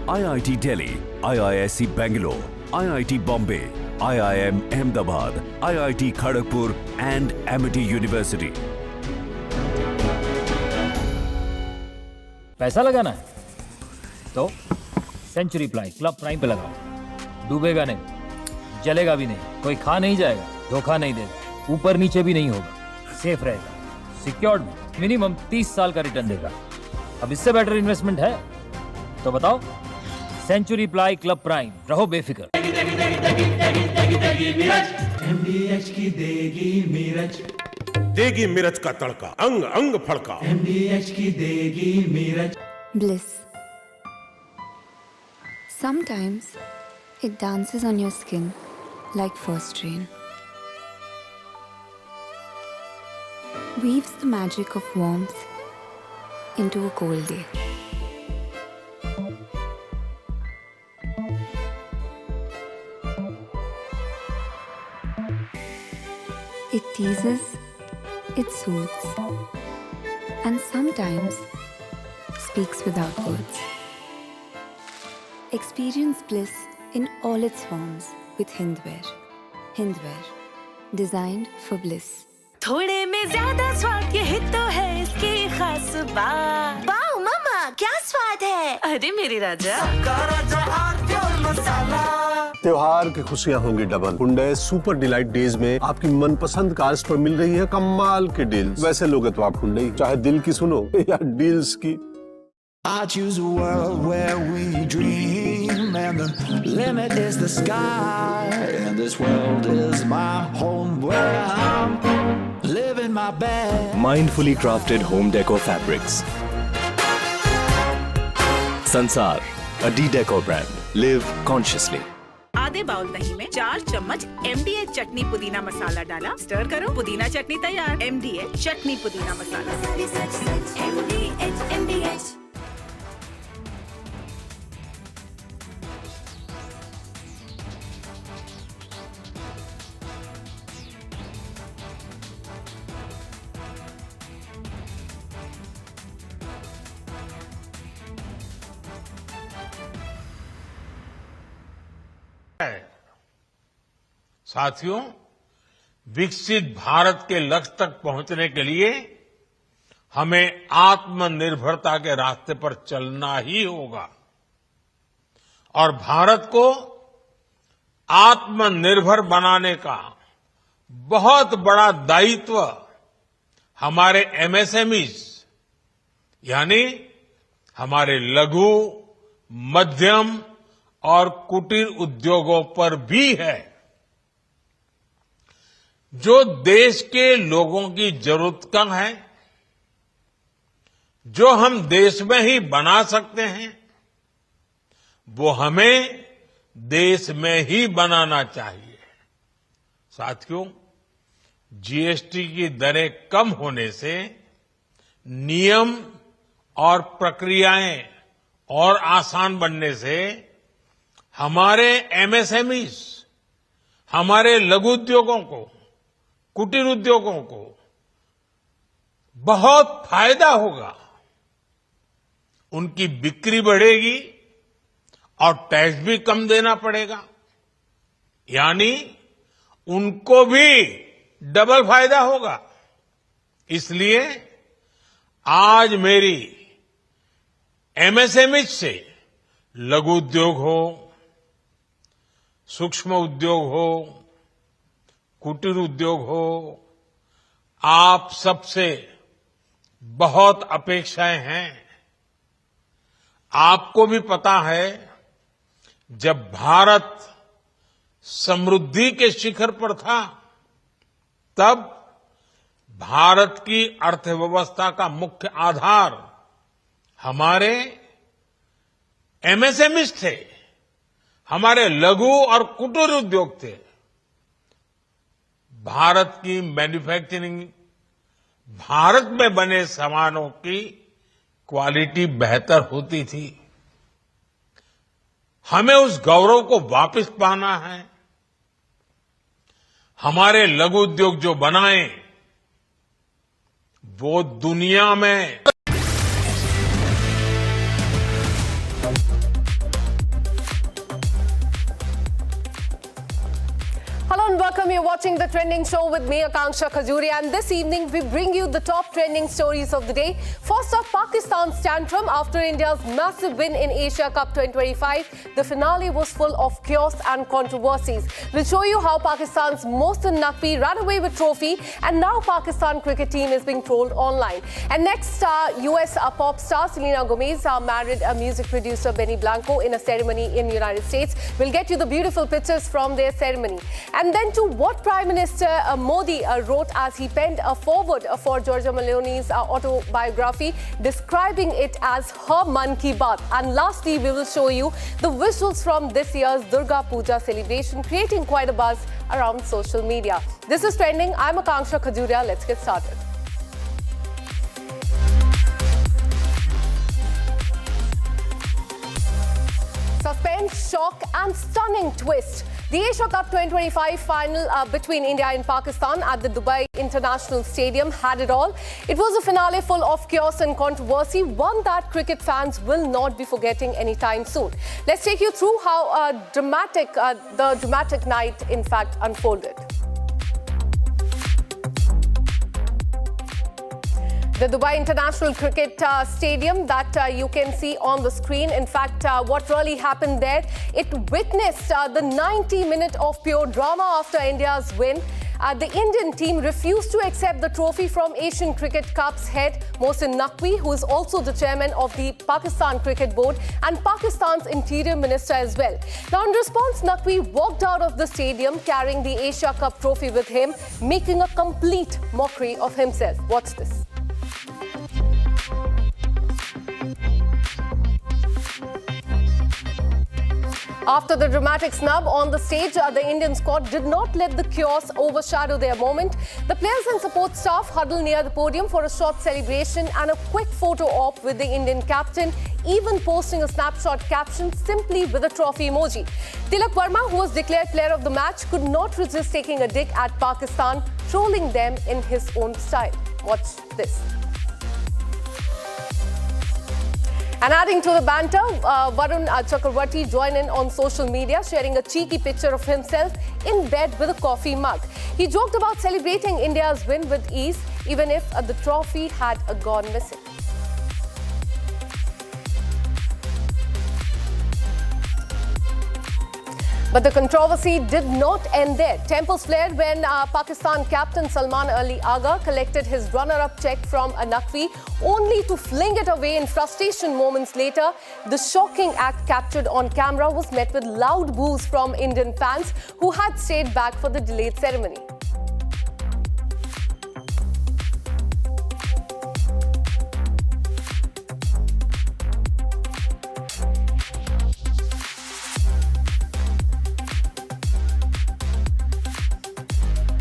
IIT Delhi, IISc Bangalore, IIT Bombay, IIM Ahmedabad, IIT Kharagpur and Amity University. पैसा लगाना है तो century ply club prime पे लगाओ। डूबेगा नहीं, जलेगा भी नहीं, कोई खा नहीं जाएगा, धोखा नहीं देगा, ऊपर नीचे भी नहीं होगा, सेफ रहेगा, सिक्योर्ड, मिनिमम 30 साल का रिटर्न देगा। अब इससे बेटर इन्वेस्टमेंट है तो बताओ। सेंचुरी प्लाई क्लब प्राइम, रहो बेफिक्र। MDH की देगी मिर्च, देगी मिर्च का तड़का, अंग अंग फड़का। MDH की देगी मिर्च। Bliss. Sometimes it dances on your skin like first rain. Weaves the magic of warmth into a cold day. It teases, it soothes, and sometimes speaks without words. Experience bliss in all its forms with Hindware. Hindware, designed for bliss. थोड़े में ज्यादा स्वाद, यही तो है इसकी खास बात। वाओ मामा, क्या स्वाद है। अरे मेरे राजा, त्योहार की खुशियाँ होंगी double. Hyundai super delight days में आपकी मनपसंद कार्स पर मिल रही है कमाल के डील्स। वैसे लोगे तो आप हुंडई, चाहे दिल की सुनो या डील्स की। I choose a world where we dream and the limit is the sky, and this world is my home where I'm living my best. Mindfully crafted home decor fabrics. Sansar, a D-Decor brand. Live consciously. आधे bowl दही में 4 चम्मच MDH चटनी पुदीना मसाला डाला, stir करो, पुदीना चटनी तैयार। MDH चटनी पुदीना मसाला। MDH। साथियों, विकसित भारत के लक्ष्य तक पहुंचने के लिए हमें आत्मनिर्भरता के रास्ते पर चलना ही होगा और भारत को आत्मनिर्भर बनाने का बहुत बड़ा दायित्व हमारे MSMEs यानी हमारे लघु, मध्यम और कुटीर उद्योगों पर भी है, जो देश के लोगों की जरूरत कम है, जो हम देश में ही बना सकते हैं, वो हमें देश में ही बनाना चाहिए। साथियों, GST की दरें कम होने से नियम और प्रक्रियाएं और आसान बनने से हमारे MSMEs, हमारे लघु उद्योगों को, कुटीर उद्योगों को बहुत फायदा होगा। उनकी बिक्री बढ़ेगी और टैक्स भी कम देना पड़ेगा, यानी उनको भी डबल फायदा होगा। इसलिए आज मेरी MSMEs से लघु उद्योग हो, सूक्ष्म उद्योग हो, कुटीर उद्योग हो, आप सबसे बहुत अपेक्षाएं हैं। आपको भी पता है, जब भारत समृद्धि के शिखर पर था, तब भारत की अर्थव्यवस्था का मुख्य आधार हमारे MSMEs थे, हमारे लघु और कुटीर उद्योग थे। भारत की मैन्युफैक्चरिंग, भारत में बने सामानों की क्वालिटी बेहतर होती थी। हमें उस गौरव को वापस पाना है। हमारे लघु उद्योग जो बनाए, वो दुनिया में you're watching The Trending Show with me, Akanksha Khajuria, and this evening we bring you the top trending stories of the day. First up, Pakistan's tantrum after India's massive win in Asia Cup 2025. The finale was full of chaos and controversies. We'll show you how Pakistan's Mohsin Naqvi ran away with trophy, and now Pakistan cricket team is being trolled online. And next, US pop star Selena Gomez married a music producer Benny Blanco in a ceremony in the United States. We'll get you the beautiful pictures from their ceremony. And then to what Prime Minister Modi wrote as he penned a foreword for Giorgia Meloni's autobiography, describing it as her Mann Ki Baat. And lastly, we will show you the visuals from this year's Durga Puja celebration, creating quite a buzz around social media. This is Trending. I'm Akanksha Khajuria. Let's get started. Suspense, shock and stunning twist. The Asia Cup 2025 final between India and Pakistan at the Dubai International Stadium had it all. It was a finale full of chaos and controversy, one that cricket fans will not be forgetting anytime soon. Let's take you through how the dramatic night in fact unfolded. The Dubai International Cricket Stadium that you can see on the screen. In fact, what really happened there, it witnessed the 90-minute of pure drama after India's win. The Indian team refused to accept the trophy from Asian Cricket Cup's head, Mohsin Naqvi, who is also the chairman of the Pakistan Cricket Board and Pakistan's Interior Minister as well. Now, in response, Naqvi walked out of the stadium carrying the Asia Cup trophy with him, making a complete mockery of himself. Watch this. After the dramatic snub on the stage, the Indian squad did not let the chaos overshadow their moment. The players and support staff huddled near the podium for a short celebration and a quick photo op with the Indian captain, even posting a snapshot caption simply with a trophy emoji. Tilak Verma, who was declared player of the match, could not resist taking a dig at Pakistan, trolling them in his own style. Watch this. And adding to the banter, Varun Chakravarti joined in on social media, sharing a cheeky picture of himself in bed with a coffee mug. He joked about celebrating India's win with ease, even if the trophy had gone missing. But the controversy did not end there. Tempers flared when Pakistan captain Salman Ali Agha collected his runner-up check from a Naqvi, only to fling it away in frustration moments later. The shocking act captured on camera was met with loud boos from Indian fans who had stayed back for the delayed ceremony.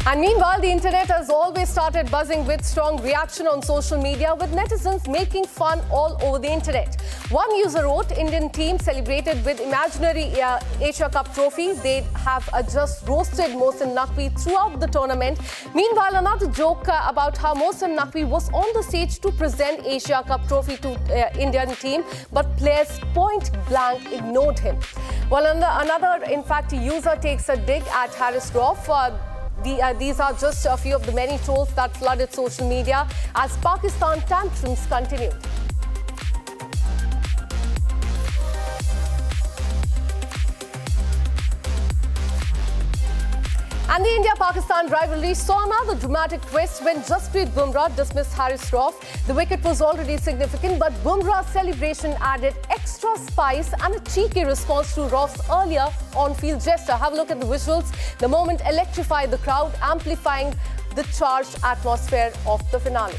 And meanwhile, the internet has always started buzzing with strong reaction on social media, with netizens making fun all over the internet. One user wrote, Indian team celebrated with imaginary Asia Cup trophy. They have just roasted Mohsin Naqvi throughout the tournament. Meanwhile, another joke about how Mohsin Naqvi was on the stage to present Asia Cup trophy to Indian team, but players point blank ignored him. While another, in fact, user takes a dig at Harris Roth. These are just a few of the many trolls that flooded social media as Pakistan tantrums continue. And the India-Pakistan rivalry saw another dramatic twist when Jasprit Bumrah dismissed Harris Roth. The wicket was already significant, but Bumrah's celebration added extra spice and a cheeky response to Roth's earlier on-field gesture. Have a look at the visuals. The moment electrified the crowd, amplifying the charged atmosphere of the finale.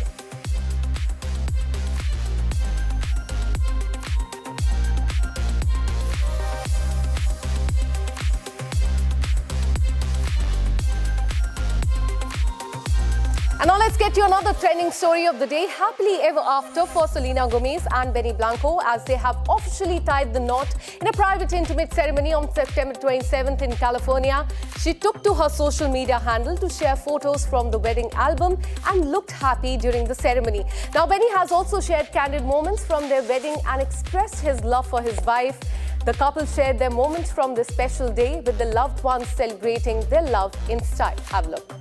And now let's get you another trending story of the day. Happily ever after for Selena Gomez and Benny Blanco, as they have officially tied the knot in a private intimate ceremony on September 27th in California. She took to her social media handle to share photos from the wedding album and looked happy during the ceremony. Now, Benny has also shared candid moments from their wedding and expressed his love for his wife. The couple shared their moments from this special day with the loved ones celebrating their love in style. Have a look.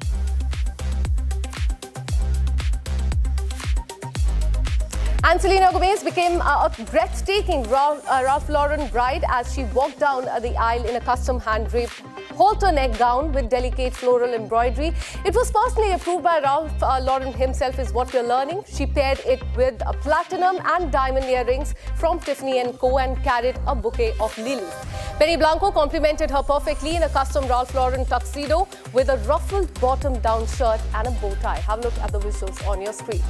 And Selena Gomez became a breathtaking Ralph Lauren bride as she walked down the aisle in a custom hand-draped halter neck gown with delicate floral embroidery. It was personally approved by Ralph Lauren himself, is what we're learning. She paired it with a platinum and diamond earrings from Tiffany & Co. and carried a bouquet of lilies. Blanco complimented her perfectly in a custom Ralph Lauren tuxedo with a ruffled bottom-down shirt and a bow tie. Have a look at the visuals on your screen.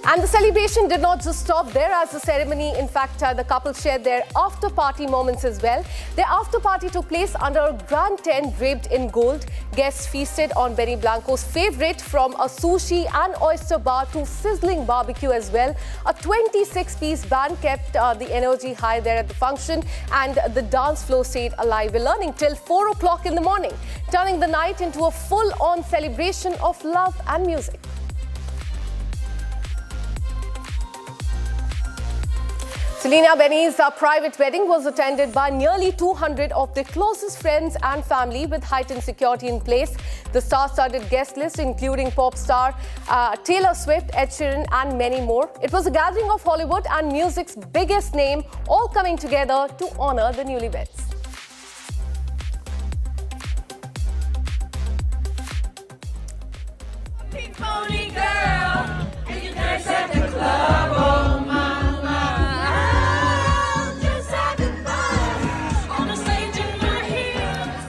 And the celebration did not just stop there as the ceremony. In fact, the couple shared their after-party moments as well. Their after-party took place under a grand tent draped in gold. Guests feasted on Blanco's favorite, from a sushi and oyster bar to sizzling barbecue as well. A 26-piece band kept the energy high there at the function, and the dance floor stayed alive. We're learning till 4 o'clock in the morning, turning the night into a full-on celebration of love and music. Selena Benny's private wedding was attended by nearly 200 of their closest friends and family with heightened security in place. The star-studded guest list including pop star Taylor Swift, Ed Sheeran and many more. It was a gathering of Hollywood and music's biggest name all coming together to honor the newlyweds.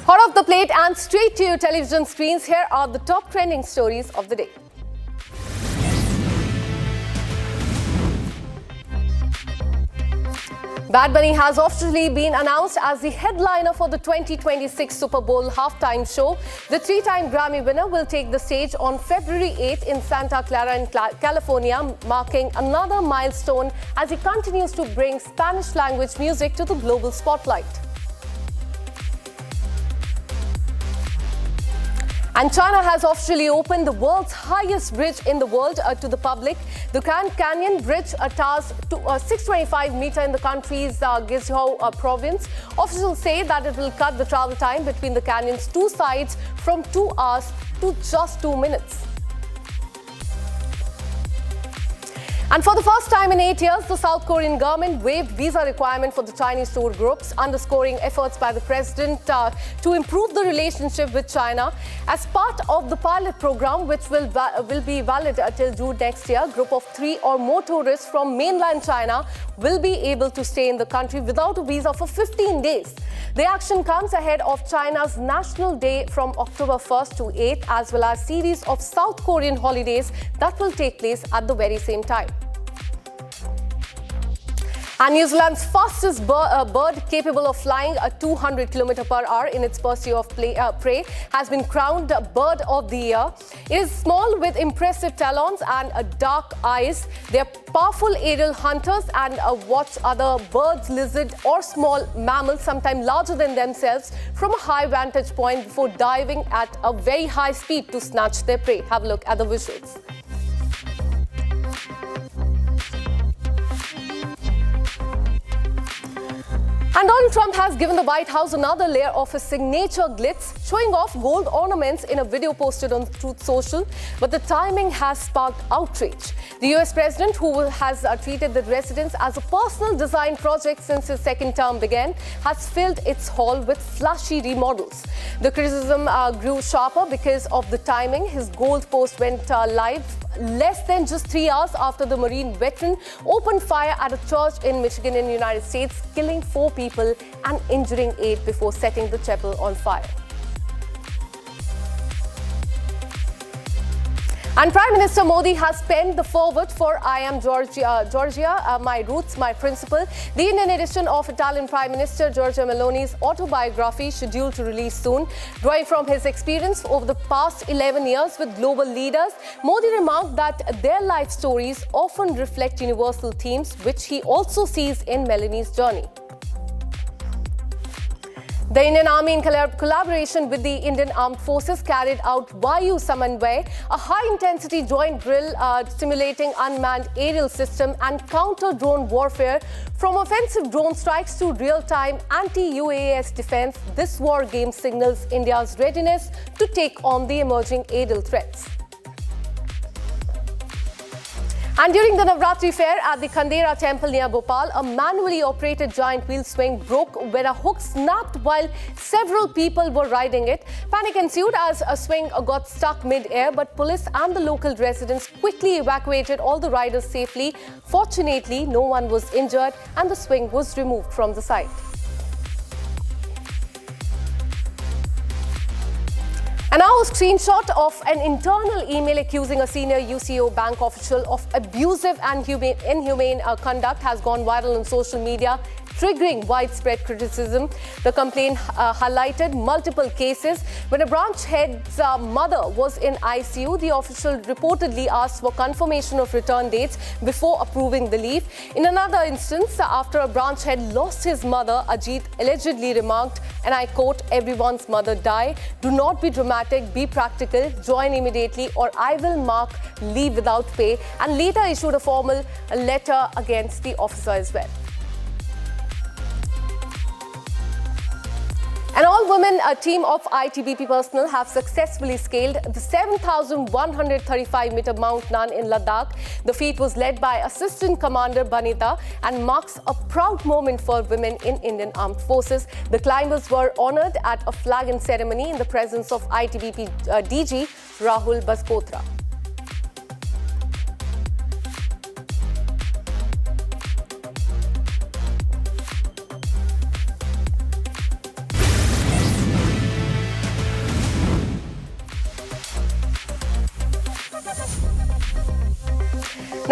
Hot off the plate and straight to your television screens, here are the top trending stories of the day. Bad Bunny has officially been announced as the headliner for the 2026 Super Bowl halftime show. The three-time Grammy winner will take the stage on February 8th in Santa Clara in California, marking another milestone as he continues to bring Spanish-language music to the global spotlight. And China has officially opened the world's highest bridge in the world to the public. The Grand Canyon Bridge towers to 625 meters in the country's Guizhou province. Officials say that it will cut the travel time between the canyon's two sides from 2 hours to just 2 minutes. And for the first time in 8 years, the South Korean government waived visa requirement for the Chinese tour groups, underscoring efforts by the president to improve the relationship with China. As part of the pilot program, which will be valid until June next year, a group of 3 or more tourists from mainland China will be able to stay in the country without a visa for 15 days. The action comes ahead of China's National Day from October 1st to 8th, as well as a series of South Korean holidays that will take place at the very same time. And New Zealand's fastest bird, capable of flying at 200 km per hour in its pursuit of prey, has been crowned Bird of the Year. It is small with impressive talons and dark eyes. They are powerful aerial hunters and watch other birds, lizards or small mammals, sometimes larger than themselves, from a high vantage point before diving at a very high speed to snatch their prey. Have a look at the visuals. And Donald Trump has given the White House another layer of his signature glitz, showing off gold ornaments in a video posted on Truth Social. But the timing has sparked outrage. The US president, who has treated the residence as a personal design project since his second term began, has filled its hall with flashy remodels. The criticism grew sharper because of the timing. His gold post went live less than just 3 hours after the Marine veteran opened fire at a church in Michigan in the United States, killing 4 people and injuring 8 before setting the chapel on fire. And Prime Minister Modi has penned the foreword for I Am Georgia, My Roots, My Principle, the Indian edition of Italian Prime Minister Giorgia Meloni's autobiography, scheduled to release soon. Drawing from his experience over the past 11 years with global leaders, Modi remarked that their life stories often reflect universal themes, which he also sees in Meloni's journey. The Indian Army, in collaboration with the Indian Armed Forces, carried out Vayu Samanvay, a high-intensity joint drill stimulating unmanned aerial system and counter-drone warfare. From offensive drone strikes to real-time anti-UAS defense, this war game signals India's readiness to take on the emerging aerial threats. And during the Navratri fair at the Khandera temple near Bhopal, a manually operated giant wheel swing broke when a hook snapped while several people were riding it. Panic ensued as a swing got stuck mid-air, but police and the local residents quickly evacuated all the riders safely. Fortunately, no one was injured and the swing was removed from the site. And now a screenshot of an internal email accusing a senior UCO bank official of abusive and inhumane conduct has gone viral on social media, triggering widespread criticism. The complaint highlighted multiple cases. When a branch head's mother was in ICU, the official reportedly asked for confirmation of return dates before approving the leave. In another instance, after a branch head lost his mother, Ajit allegedly remarked, and I quote, "Everyone's mother die. Do not be dramatic, be practical, join immediately or I will mark leave without pay," and later issued a formal letter against the officer as well. An all-women team of ITBP personnel have successfully scaled the 7,135-meter Mount Mann in Ladakh. The feat was led by Assistant Commander Banita and marks a proud moment for women in Indian Armed Forces. The climbers were honoured at a flag-in ceremony in the presence of ITBP DG Rahul Baskotra.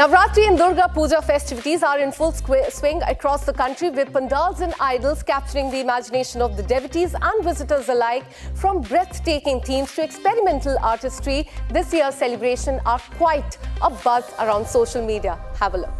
Navratri and Durga Puja festivities are in full swing across the country, with pandals and idols capturing the imagination of the devotees and visitors alike. From breathtaking themes to experimental artistry, this year's celebration are quite a buzz around social media. Have a look.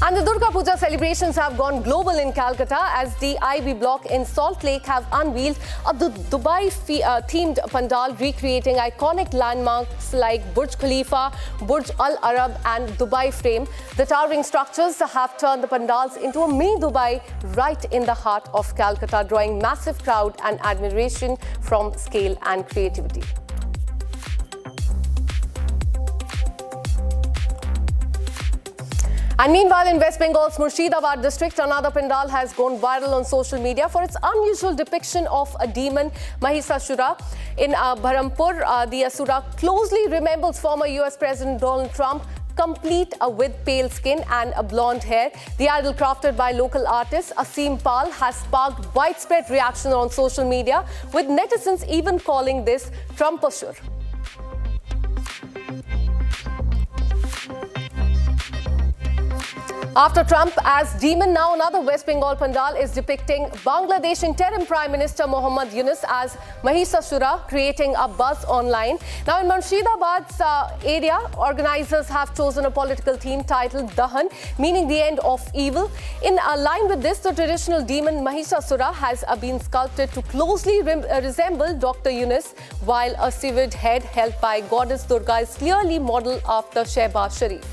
And the Durga Puja celebrations have gone global in Calcutta as the IB block in Salt Lake have unveiled a Dubai-themed pandal recreating iconic landmarks like Burj Khalifa, Burj Al Arab and Dubai Frame. The towering structures have turned the pandals into a mini Dubai right in the heart of Calcutta, drawing massive crowd and admiration from scale and creativity. And meanwhile, in West Bengal's Murshidabad district, another pandal has gone viral on social media for its unusual depiction of a demon, Mahishasura. In Bharampur, the Asura closely resembles former US President Donald Trump, complete with pale skin and a blonde hair. The idol, crafted by local artist Asim Pal, has sparked widespread reaction on social media, with netizens even calling this Trumpasur. After Trump as demon, now another West Bengal pandal is depicting Bangladesh interim Prime Minister Mohammad Yunus as Mahishasura, creating a buzz online. Now in Murshidabad's area, organizers have chosen a political theme titled Dahan, meaning the end of evil. In line with this, the traditional demon Mahishasura has been sculpted to closely resemble Dr. Yunus, while a severed head held by goddess Durga is clearly modeled after Shehbaz Sharif.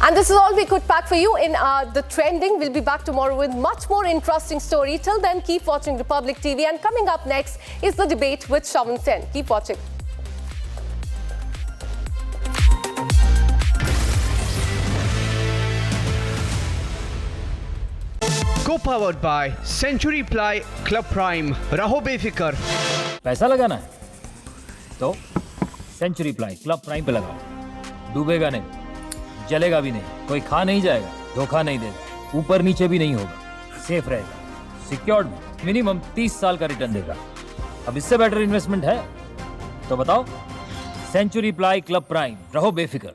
And this is all we could pack for you in the trending. We'll be back tomorrow with much more interesting story. Till then, keep watching Republic TV. And coming up next is the debate with Shavansen. Keep watching. Co-powered by Century Ply Club Prime. रहो बेफिक्र. पैसा लगाना है तो century ply club prime पे लगाओ. डूबेगा नहीं, जलेगा भी नहीं, कोई खा नहीं जाएगा, धोखा नहीं देगा, ऊपर नीचे भी नहीं होगा, सेफ रहेगा, सिक्योर्ड, मिनिमम 30 साल का रिटर्न देगा। अब इससे बेटर इन्वेस्टमेंट है तो बताओ। सेंचुरी प्लाई क्लब प्राइम, रहो बेफिक्र।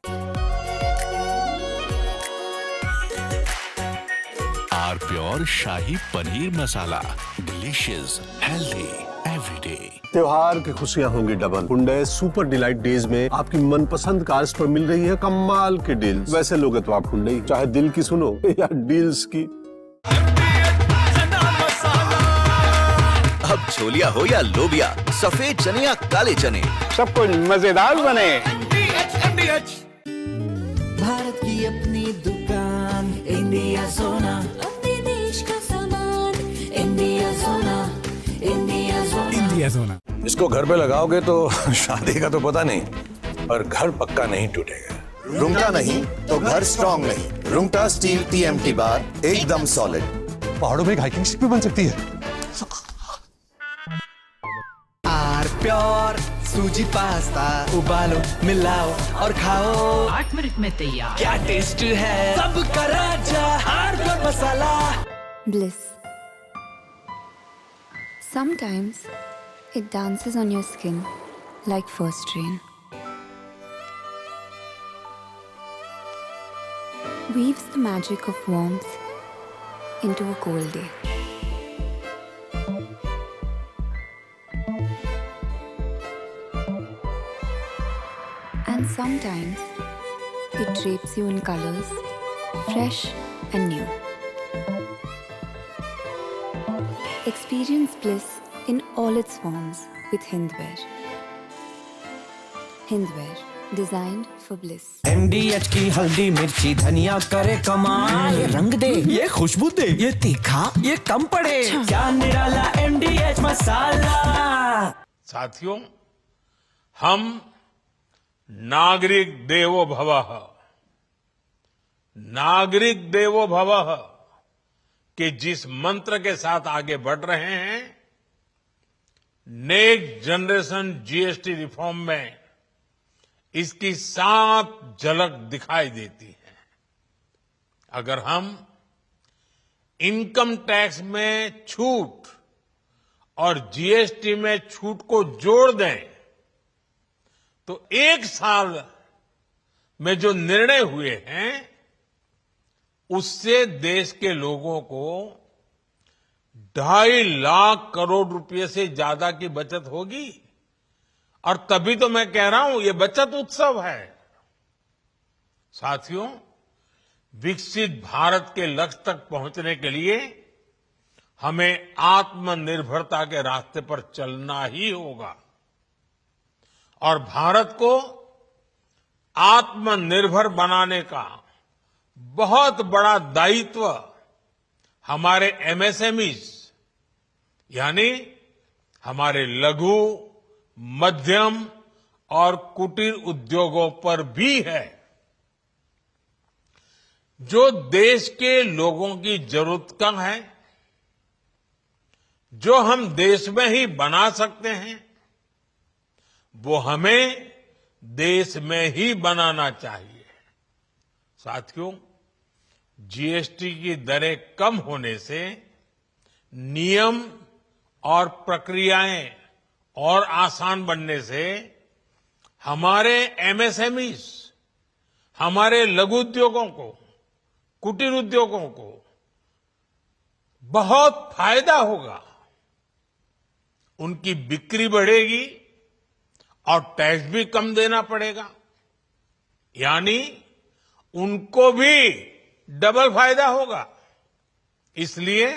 R Pure shahi paneer masala, delicious, healthy everyday. त्योहार की खुशियां होंगी double. Hyundai super delight days में आपकी मनपसंद कार्स पर मिल रही है कमाल की डील्स। वैसे लोगे तो आप हुंडई, चाहे दिल की सुनो या डील्स की। अब छोलिया हो या लोबिया, सफेद चने या काले चने, सब कुछ मजेदार बने। भारत की अपनी दुकान, इंडिया सोना, अपने देश का सामान, इंडिया सोना, इंडिया सोना। इसको घर पे लगाओगे तो शादी का तो पता नहीं, पर घर पक्का नहीं टूटेगा। रुंगटा नहीं तो घर स्ट्रॉन्ग नहीं। रुंगटा स्टील TMT बार एकदम सॉलिड। पहाड़ों में एक हाइकिंग शिप भी बन सकती है। आर प्योर सूजी पास्ता, उबालो मिलाओ और खाओ, 8 मिनट में तैयार। क्या टेस्ट है, सबका राजा R pure masala. Bliss. Sometimes it dances on your skin like first rain. Weaves the magic of warmth into a cold day. And sometimes it drapes you in colors, fresh and new. Experience bliss in all its forms with Hindwear. Hindwear, designed for bliss. MDH की हल्दी मिर्ची धनिया करे कमाल, ये रंग दे, ये खुशबू दे, ये तीखा, ये कम पड़े, क्या निराला MDH मसाला। साथियों, हम नागरिक देवो भवः, नागरिक देवो भवः के जिस मंत्र के साथ आगे बढ़ रहे हैं, नेक्स्ट जनरेशन GST रिफॉर्म में इसकी साफ झलक दिखाई देती है। अगर हम इनकम टैक्स में छूट और GST में छूट को जोड़ दें तो 1 साल में जो निर्णय हुए हैं उससे देश के लोगों को 2.5 लाख करोड़ रुपए से ज्यादा की बचत होगी। और तभी तो मैं कह रहा हूं ये बचत उत्सव है। साथियों, विकसित भारत के लक्ष्य तक पहुंचने के लिए हमें आत्मनिर्भरता के रास्ते पर चलना ही होगा और भारत को आत्मनिर्भर बनाने का बहुत बड़ा दायित्व हमारे MSMEs यानी हमारे लघु, मध्यम और कुटीर उद्योगों पर भी है, जो देश के लोगों की जरूरत का है, जो हम देश में ही बना सकते हैं, वो हमें देश में ही बनाना चाहिए। साथियों, GST की दरें कम होने से नियम और प्रक्रियाएं और आसान बनने से हमारे MSMEs, हमारे लघु उद्योगों को, कुटीर उद्योगों को बहुत फायदा होगा। उनकी बिक्री बढ़ेगी और टैक्स भी कम देना पड़ेगा, यानी उनको भी डबल फायदा होगा। इसलिए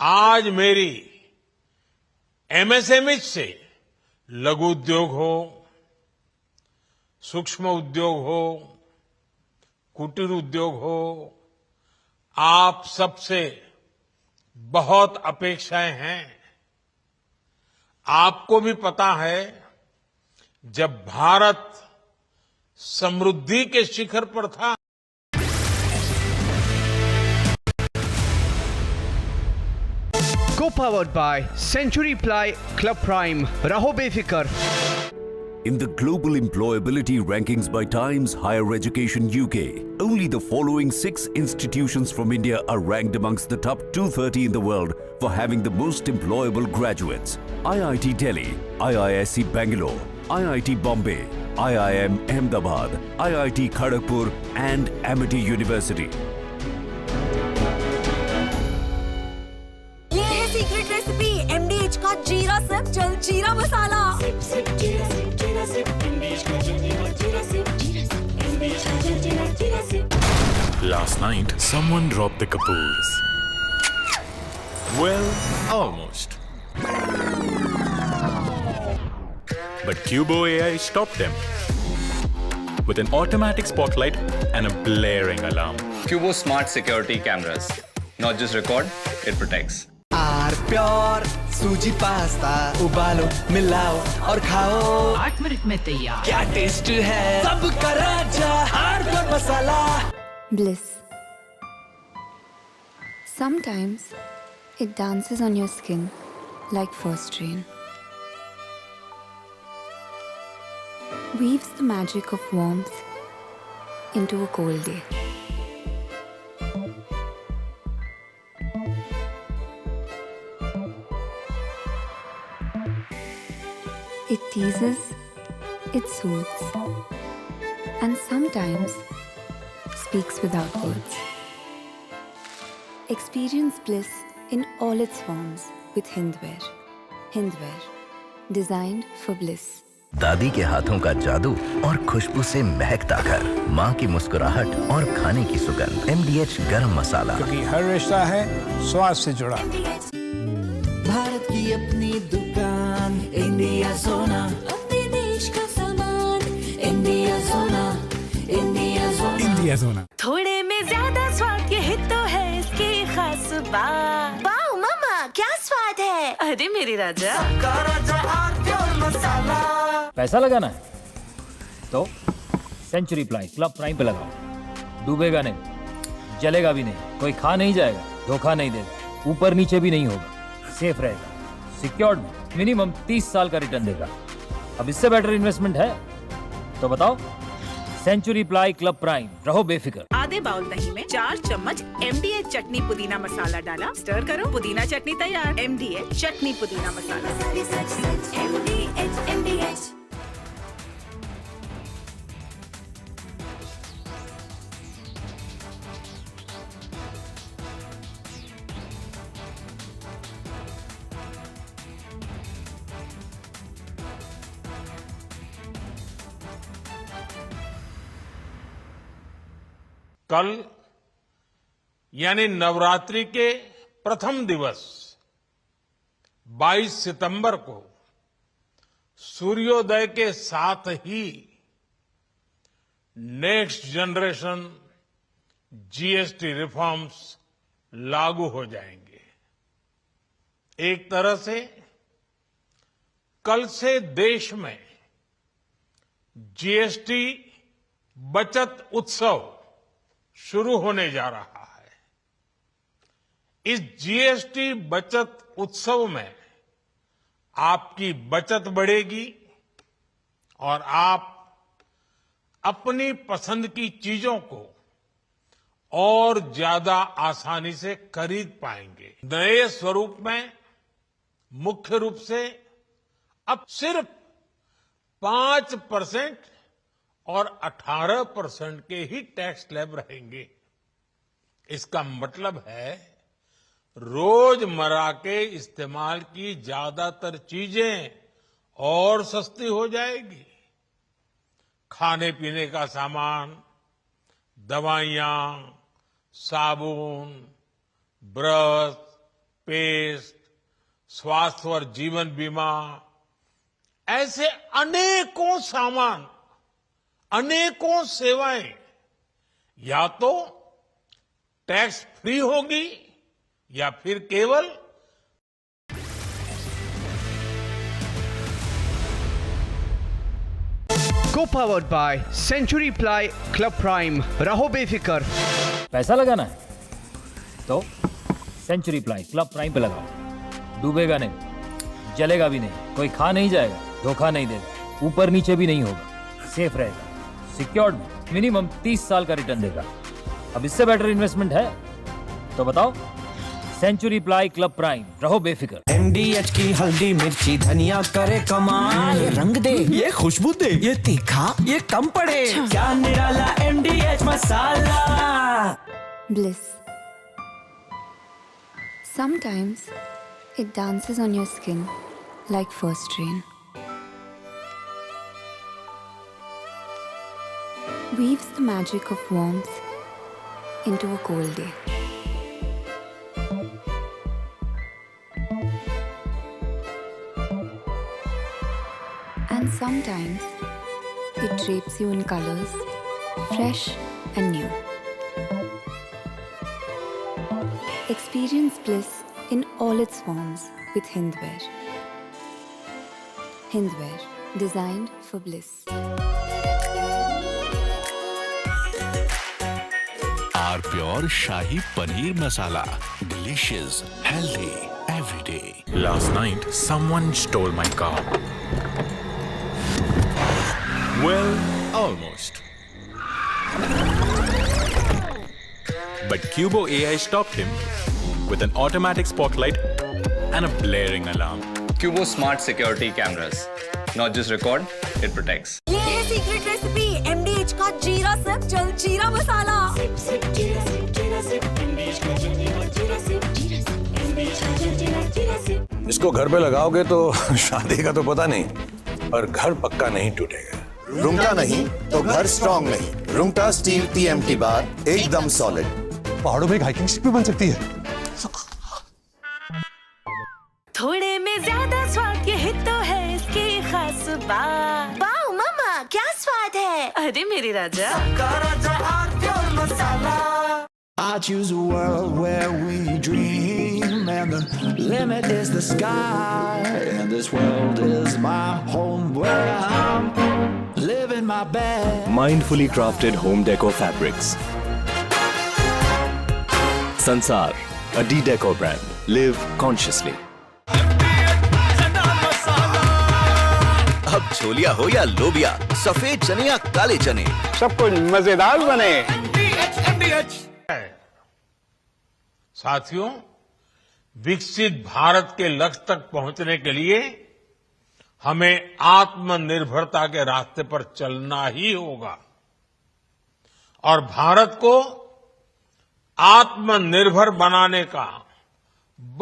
आज मेरी MSMEs से लघु उद्योग हो, सूक्ष्म उद्योग हो, कुटीर उद्योग हो, आप सबसे बहुत अपेक्षाएं हैं। आपको भी पता है, जब भारत समृद्धि के शिखर पर था, Co-powered by Century Ply Club Prime, रहो बेफिक्र। In the global employability rankings by Times Higher Education UK, only the following 6 institutions from India are ranked amongst the top 230 in the world for having the most employable graduates. IIT Delhi, IISc Bangalore, IIT Bombay, IIM Ahmedabad, IIT Kharagpur and Amity University. ये है secret recipe MDH का जीरा SIP जल जीरा मसाला। SIP SIP जीरा SIP जीरा SIP MDH का जल जीरा सिप MDH का जल जीरा SIP. Last night, someone dropped the caboose. Well, almost. But Cubo AI stopped them with an automatic spotlight and a blaring alarm. Cubo smart security cameras. Not just record, it protects. R Pure सूजी pasta उबालो मिलाओ और खाओ 8 minute में तैयार। क्या taste है सबका राजा R pure masala. Bliss. Sometimes it dances on your skin like first rain. Weaves the magic of warmth into a cold day. It teases, it soothes, and sometimes speaks without words. Experience bliss in all its forms with Hindware. Hindware, designed for bliss. दादी के हाथों का जादू और खुशबू से महकता घर, माँ की मुस्कुराहट और खाने की सुगंध। MDH गरम मसाला, क्योंकि हर रिश्ता है स्वाद से जुड़ा। भारत की अपनी दुकान इंडिया सोना, अपने देश का सामान इंडिया सोना, इंडिया सोना, India Zona. थोड़े में ज्यादा स्वाद ये तो है इसकी खास बात। वाओ मामा क्या स्वाद है। अरे मेरे राजा सबका राजा आर प्योर मसाला। पैसा लगाना है तो सेंचुरी प्लाई क्लब प्राइम पे लगाओ। डूबेगा नहीं, जलेगा भी नहीं, कोई खा नहीं जाएगा, धोखा नहीं देगा, ऊपर नीचे भी नहीं होगा, सेफ रहेगा, सिक्योर्ड, मिनिमम 30 साल का रिटर्न देगा। अब इससे बेटर इन्वेस्टमेंट है तो बताओ। सेंचुरी प्लाई क्लब प्राइम, रहो बेफिक्र। आधे बाउल दही में 4 चम्मच MDH चटनी पुदीना मसाला डाला, स्टर करो, पुदीना चटनी तैयार। MDH चटनी पुदीना मसाला। MDH। कल यानी नवरात्रि के प्रथम दिवस 22 सितंबर को सूर्योदय के साथ ही नेक्स्ट जनरेशन GST रिफॉर्म्स लागू हो जाएंगे। एक तरह से कल से देश में GST बचत उत्सव शुरू होने जा रहा है। इस GST बचत उत्सव में आपकी बचत बढ़ेगी और आप अपनी पसंद की चीजों को और ज्यादा आसानी से खरीद पाएंगे। नए स्वरूप में मुख्य रूप से अब सिर्फ 5% और 18% के ही टैक्स स्लैब रहेंगे। इसका मतलब है रोजमर्रा के इस्तेमाल की ज्यादातर चीजें और सस्ती हो जाएगी। खाने पीने का सामान, दवाइयां, साबुन, ब्रश, पेस्ट, स्वास्थ्य और जीवन बीमा, ऐसे अनेकों सामान, अनेकों सेवाएं या तो टैक्स फ्री होगी या फिर केवल Co-powered by Century Ply Club Prime. रहो बेफिक्र। पैसा लगाना है तो सेंचुरी प्लाई क्लब प्राइम पे लगाओ। डूबेगा नहीं, जलेगा भी नहीं, कोई खा नहीं जाएगा, धोखा नहीं देगा, ऊपर नीचे भी नहीं होगा, सेफ रहेगा, सिक्योर्ड, मिनिमम 30 साल का रिटर्न देगा। अब इससे बेटर इन्वेस्टमेंट है तो बताओ। सेंचुरी प्लाई क्लब प्राइम, रहो बेफिक्र। MDH की हल्दी मिर्ची धनिया करे कमाल, ये रंग दे, ये खुशबू दे, ये तीखा, ये कम पड़े, क्या निराला MDH masala. Bliss. Sometimes it dances on your skin like first rain. Weaves the magic of warmth into a cold day. And sometimes it drapes you in colors, fresh and new. Experience bliss in all its forms with Hindwear. Hindwear, designed for bliss. Our pure Shahi Paneer Masala. Delicious, healthy, every day. Last night, someone stole my car. Well, almost. But Cubo AI stopped him with an automatic spotlight and a blaring alarm. Cubo smart security cameras. Not just record, it protects. ये है secret recipe MDH का जीरा SIP जल जीरा मसाला। SIP SIP जीरा SIP जीरा SIP MDH का जल जीरा सिप जीरा सिप MDH का जल जीरा सिप। इसको घर पे लगाओगे तो शादी का तो पता नहीं, पर घर पक्का नहीं टूटेगा। रुंगटा नहीं तो घर स्ट्रॉन्ग नहीं। रुंगटा स्टील TMT बार एकदम सॉलिड। पहाड़ों में एक हाइकिंग शिप भी बन सकती है। थोड़े में ज्यादा स्वाद, ये तो है इसकी खास बात। वाओ मामा, क्या स्वाद है। अरे मेरे राजा, I choose a world where we dream, and the limit is the sky. And this world is my home where I'm living my best. Mindfully crafted home decor fabrics. Sansar, a decor brand. Live consciously. अब छोलिया हो या लोबिया, सफेद चने या काले चने, सब कुछ मजेदार बने। साथियों, विकसित भारत के लक्ष्य तक पहुंचने के लिए हमें आत्मनिर्भरता के रास्ते पर चलना ही होगा और भारत को आत्मनिर्भर बनाने का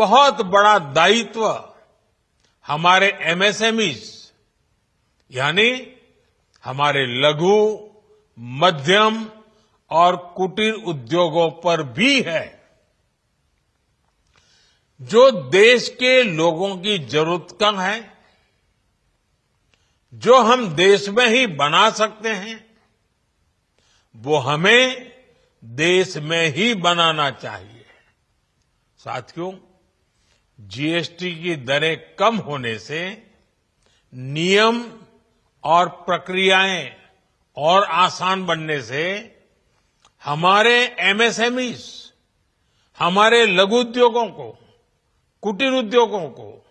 बहुत बड़ा दायित्व हमारे MSMEs यानी हमारे लघु, मध्यम और कुटीर उद्योगों पर भी है, जो देश के लोगों की जरूरत कम है, जो हम देश में ही बना सकते हैं, वो हमें देश में ही बनाना चाहिए। साथियों, GST की दरें कम होने से नियम और प्रक्रियाएं और आसान बनने से हमारे MSMEs, हमारे लघु उद्योगों को, कुटीर उद्योगों को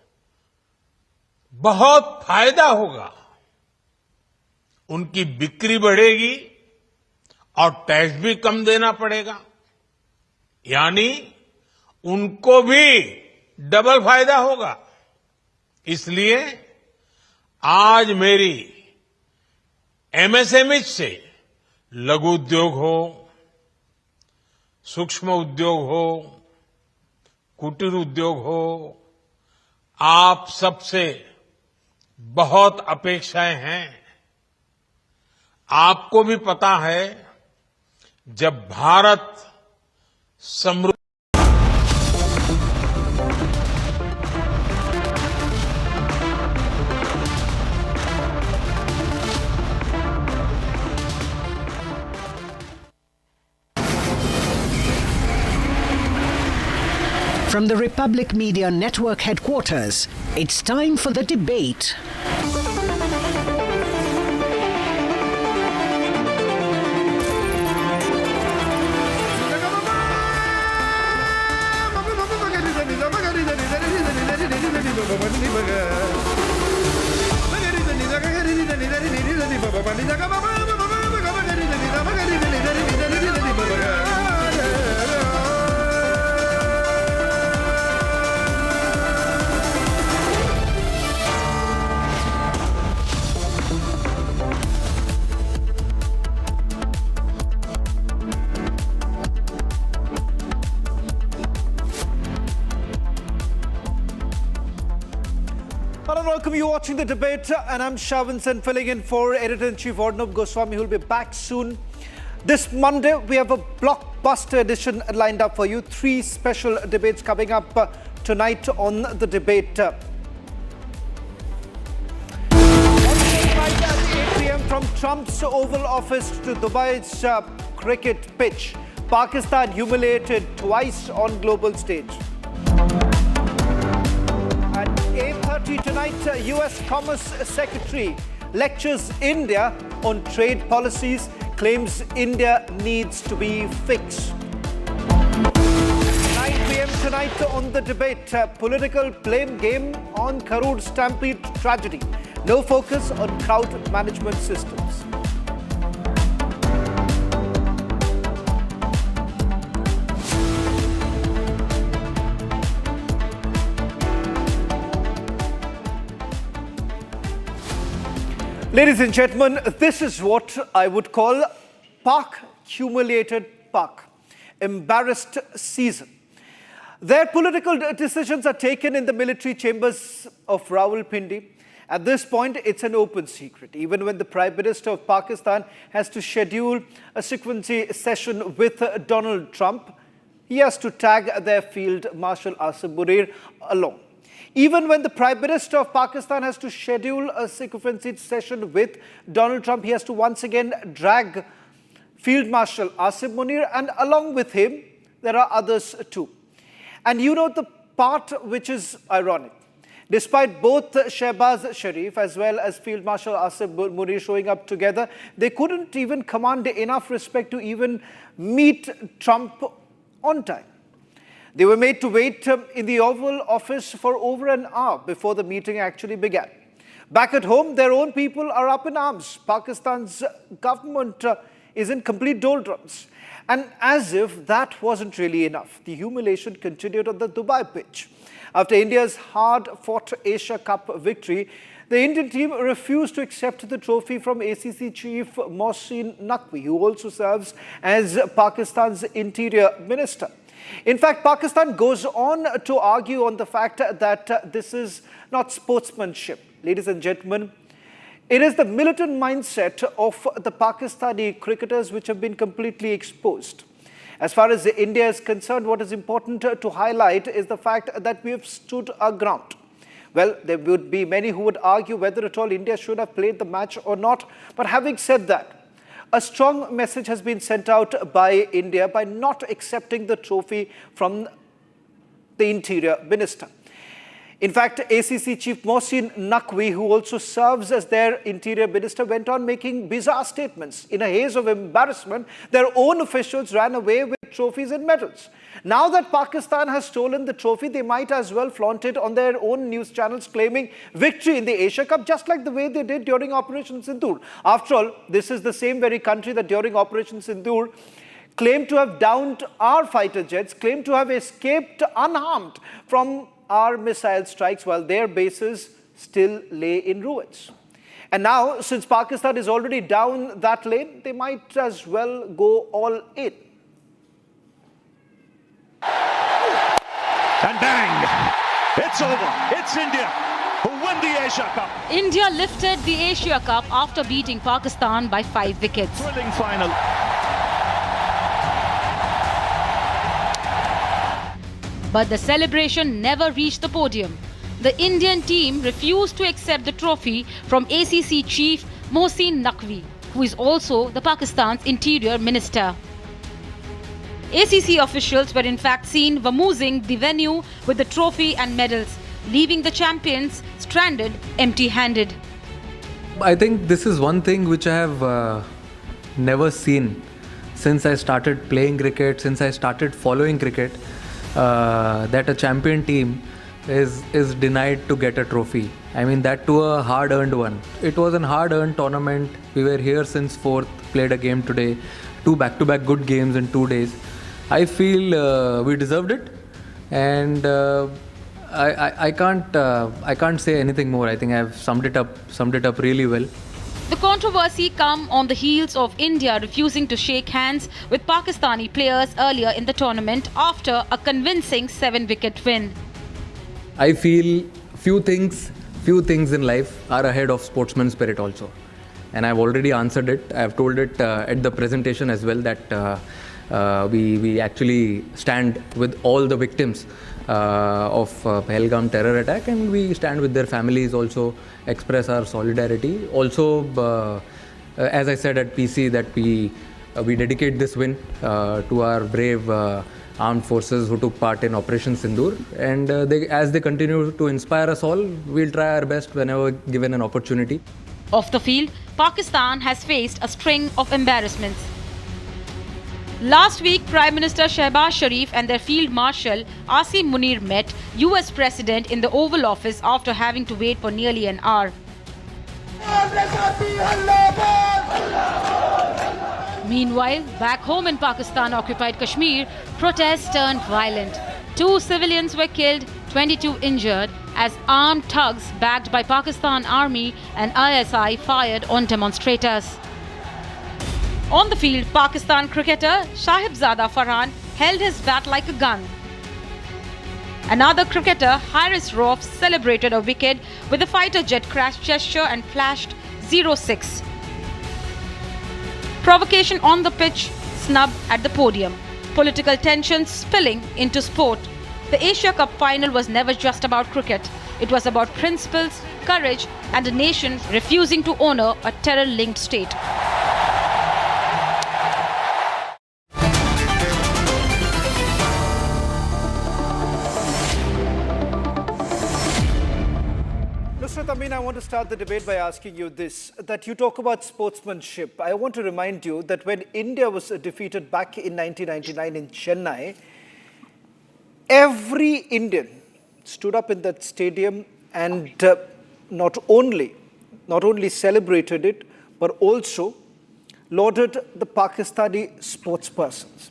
बहुत फायदा होगा। उनकी बिक्री बढ़ेगी और टैक्स भी कम देना पड़ेगा, यानी उनको भी डबल फायदा होगा। इसलिए आज मेरी MSMEs से लघु उद्योग हो, सूक्ष्म उद्योग हो, कुटीर उद्योग हो, आप सबसे बहुत अपेक्षाएं हैं। आपको भी पता है, जब भारत समृद्ध From the Republic Media Network headquarters, it's time for the debate. Hello and welcome. You're watching the debate, and I'm Shavansen filling in for Editor-in-Chief Arnab Goswami, who'll be back soon. This Monday, we have a blockbuster edition lined up for you. 3 special debates coming up tonight on the debate. On tonight at 8 p.m. from Trump's Oval Office to Dubai's cricket pitch, Pakistan humiliated twice on global stage. At 8:30 tonight, US Commerce Secretary lectures India on trade policies, claims India needs to be fixed. 9 p.m. tonight on the debate, political blame game on Karur stampede tragedy. No focus on crowd management systems. Ladies and gentlemen, this is what I would call Pak humiliated Pak. Embarrassed season. Their political decisions are taken in the military chambers of Rawalpindi. At this point, it's an open secret. Even when the Prime Minister of Pakistan has to schedule a sequential session with Donald Trump, he has to tag their Field Marshal Asim Munir along. Even when the Prime Minister of Pakistan has to schedule a sequential session with Donald Trump, he has to once again drag Field Marshal Asim Munir, and along with him, there are others too. And you know the part which is ironic. Despite both Shehbaz Sharif as well as Field Marshal Asim Munir showing up together, they couldn't even command enough respect to even meet Trump on time. They were made to wait in the Oval Office for over an hour before the meeting actually began. Back at home, their own people are up in arms. Pakistan's government is in complete doldrums. And as if that wasn't really enough, the humiliation continued on the Dubai pitch. After India's hard-fought Asia Cup victory, the Indian team refused to accept the trophy from ACC chief Mohsin Naqvi, who also serves as Pakistan's interior minister. In fact, Pakistan goes on to argue on the fact that this is not sportsmanship. Ladies and gentlemen, it is the militant mindset of the Pakistani cricketers which have been completely exposed. As far as India is concerned, what is important to highlight is the fact that we have stood our ground. Well, there would be many who would argue whether at all India should have played the match or not. But having said that, a strong message has been sent out by India by not accepting the trophy from the Interior Minister. In fact, ACC Chief Mohsin Naqvi, who also serves as their Interior Minister, went on making bizarre statements. In a haze of embarrassment, their own officials ran away with trophies and medals. Now that Pakistan has stolen the trophy, they might as well flaunt it on their own news channels, claiming victory in the Asia Cup, just like the way they did during Operation Sindoor. After all, this is the same very country that during Operation Sindoor claimed to have downed our fighter jets, claimed to have escaped unharmed from our missile strikes, while their bases still lay in ruins. And now, since Pakistan is already down that lane, they might as well go all in. And bang! It's over. It's India who won the Asia Cup. India lifted the Asia Cup after beating Pakistan by 5 wickets. Thrilling final. But the celebration never reached the podium. The Indian team refused to accept the trophy from ACC chief Mohsin Naqvi, who is also the Pakistan's interior minister. ACC officials were in fact seen vamoosing the venue with the trophy and medals, leaving the champions stranded empty-handed. I think this is one thing which I have never seen since I started playing cricket, since I started following cricket, that a champion team is denied to get a trophy. I mean, that to a hard-earned one. It was an hard-earned tournament. We were here since 4th, played a game today, 2 back-to-back good games in 2 days. I feel we deserved it, and I can't say anything more. I think I've summed it up really well. The controversy come on the heels of India refusing to shake hands with Pakistani players earlier in the tournament after a convincing 7-wicket win. I feel few things in life are ahead of sportsman spirit also. And I've already answered it. I've told it at the presentation as well that we actually stand with all the victims of Pahalgam terror attack, and we stand with their families also, express our solidarity. Also, as I said at PC, that we dedicate this win to our brave armed forces who took part in Operation Sindoor, and as they continue to inspire us all, we'll try our best whenever given an opportunity. Off the field, Pakistan has faced a string of embarrassments. Last week, Prime Minister Shehbaz Sharif and their Field Marshal Asim Munir met US President in the Oval Office after having to wait for nearly an hour. Meanwhile, back home in Pakistan-occupied Kashmir, protests turned violent. 2 civilians were killed, 22 injured, as armed thugs backed by Pakistan Army and ISI fired on demonstrators. On the field, Pakistan cricketer Shahibzada Farhan held his bat like a gun. Another cricketer, Haris Rauf, celebrated a wicket with a fighter jet crash gesture and flashed 0-6. Provocation on the pitch, snub at the podium. Political tensions spilling into sport. The Asia Cup final was never just about cricket. It was about principles, courage, and a nation refusing to honor a terror-linked state. I want to start the debate by asking you this, that you talk about sportsmanship. I want to remind you that when India was defeated back in 1999 in Chennai, every Indian stood up in that stadium and not only celebrated it, but also lauded the Pakistani sportspersons.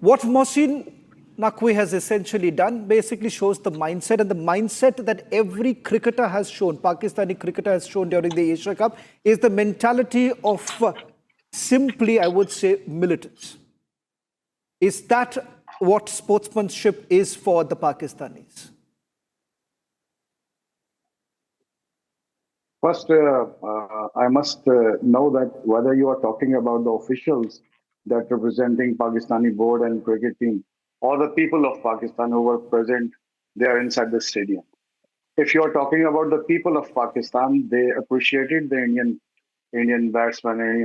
What Mohsin Naqvi has essentially done basically shows the mindset, and the mindset that every cricketer has shown, Pakistani cricketer has shown during the Asia Cup, is the mentality of simply, I would say, militants. Is that what sportsmanship is for the Pakistanis? First, I must know that whether you are talking about the officials that representing Pakistani board and cricket team, or the people of Pakistan who were present, they are inside the stadium. If you are talking about the people of Pakistan, they appreciated the Indian batsmen and